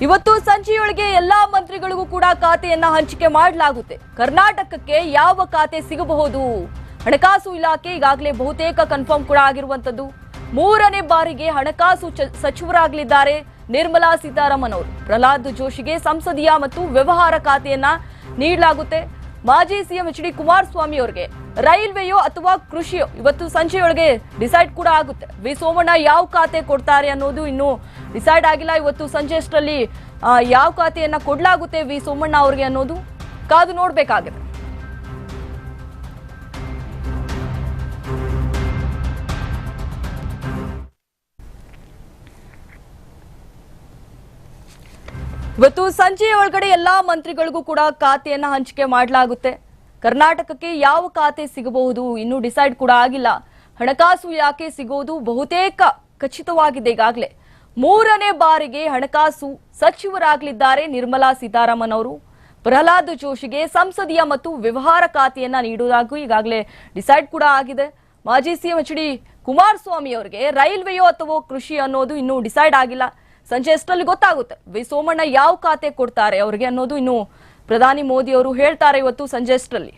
ಇವತ್ತು ಸಂಜೆಯೊಳಗೆ ಎಲ್ಲಾ ಮಂತ್ರಿಗಳಿಗೂ ಕೂಡ ಖಾತೆಯನ್ನ ಹಂಚಿಕೆ ಮಾಡಲಾಗುತ್ತೆ. ಕರ್ನಾಟಕಕ್ಕೆ ಯಾವ ಖಾತೆ ಸಿಗಬಹುದು? ಹಣಕಾಸು ಇಲಾಖೆ ಈಗಾಗಲೇ ಬಹುತೇಕ ಕನ್ಫರ್ಮ್ ಕೂಡ ಆಗಿರುವಂತದ್ದು. ಮೂರನೇ ಬಾರಿಗೆ ಹಣಕಾಸು ಸಚಿವರಾಗಲಿದ್ದಾರೆ ನಿರ್ಮಲಾ ಸೀತಾರಾಮನ್ ಅವರು. ಪ್ರಹ್ಲಾದ್ ಜೋಶಿಗೆ ಸಂಸದೀಯ ಮತ್ತು ವ್ಯವಹಾರ ಖಾತೆಯನ್ನ ನೀಡಲಾಗುತ್ತೆ. ಮಾಜಿ ಸಿಎಂ ಎಚ್ ಡಿ ಕುಮಾರಸ್ವಾಮಿ ಅವರಿಗೆ ರೈಲ್ವೆಯೋ ಅಥವಾ ಕೃಷಿಯೋ ಇವತ್ತು ಸಂಜೆಯೊಳಗೆ ಡಿಸೈಡ್ ಕೂಡ ಆಗುತ್ತೆ. ವಿ ಸೋಮಣ್ಣ ಯಾವ ಖಾತೆ ಕೊಡ್ತಾರೆ ಅನ್ನೋದು ಇನ್ನೂ ಡಿಸೈಡ್ ಆಗಿಲ್ಲ. ಇವತ್ತು ಸಂಜೆ ಅಷ್ಟರಲ್ಲಿ ಯಾವ ಖಾತೆಯನ್ನ ಕೊಡಲಾಗುತ್ತೆ ವಿ ಸೋಮಣ್ಣ ಅವರಿಗೆ ಅನ್ನೋದು ಕಾದು ನೋಡಬೇಕಾಗಿದೆ. ಇವತ್ತು ಸಂಜೆಯ ಒಳಗಡೆ ಎಲ್ಲಾ ಮಂತ್ರಿಗಳಿಗೂ ಕೂಡ ಖಾತೆಯನ್ನ ಹಂಚಿಕೆ ಮಾಡಲಾಗುತ್ತೆ. ಕರ್ನಾಟಕಕ್ಕೆ ಯಾವ ಖಾತೆ ಸಿಗಬಹುದು ಇನ್ನೂ ಡಿಸೈಡ್ ಕೂಡ ಆಗಿಲ್ಲ. ಹಣಕಾಸು ಇಲಾಖೆ ಸಿಗೋದು ಬಹುತೇಕ ಖಚಿತವಾಗಿದೆ. ಈಗಾಗಲೇ ಮೂರನೇ ಬಾರಿಗೆ ಹಣಕಾಸು ಸಚಿವರಾಗಲಿದ್ದಾರೆ ನಿರ್ಮಲಾ ಸೀತಾರಾಮನ್ ಅವರು. ಪ್ರಹ್ಲಾದ್ ಜೋಶಿಗೆ ಸಂಸದೀಯ ಮತ್ತು ವ್ಯವಹಾರ ಖಾತೆಯನ್ನ ನೀಡುವುದಾಗಿ ಈಗಾಗಲೇ ಡಿಸೈಡ್ ಕೂಡ ಆಗಿದೆ. ಮಾಜಿ ಸಿಎಂ ಎಚ್ ಡಿ ಕುಮಾರಸ್ವಾಮಿ ಅವರಿಗೆ ರೈಲ್ವೆಯೋ ಅಥವಾ ಕೃಷಿ ಅನ್ನೋದು ಇನ್ನೂ ಡಿಸೈಡ್ ಆಗಿಲ್ಲ. ಸಂಜೆ ಅಷ್ಟರಲ್ಲಿ ಗೊತ್ತಾಗುತ್ತೆ ವಿ ಸೋಮಣ್ಣ ಯಾವ ಖಾತೆ ಕೊಡ್ತಾರೆ ಅವರಿಗೆ ಅನ್ನೋದು ಇನ್ನು ಪ್ರಧಾನಿ ಮೋದಿ ಅವರು ಹೇಳ್ತಾರೆ ಇವತ್ತು ಸಂಜೆ ಅಷ್ಟರಲ್ಲಿ.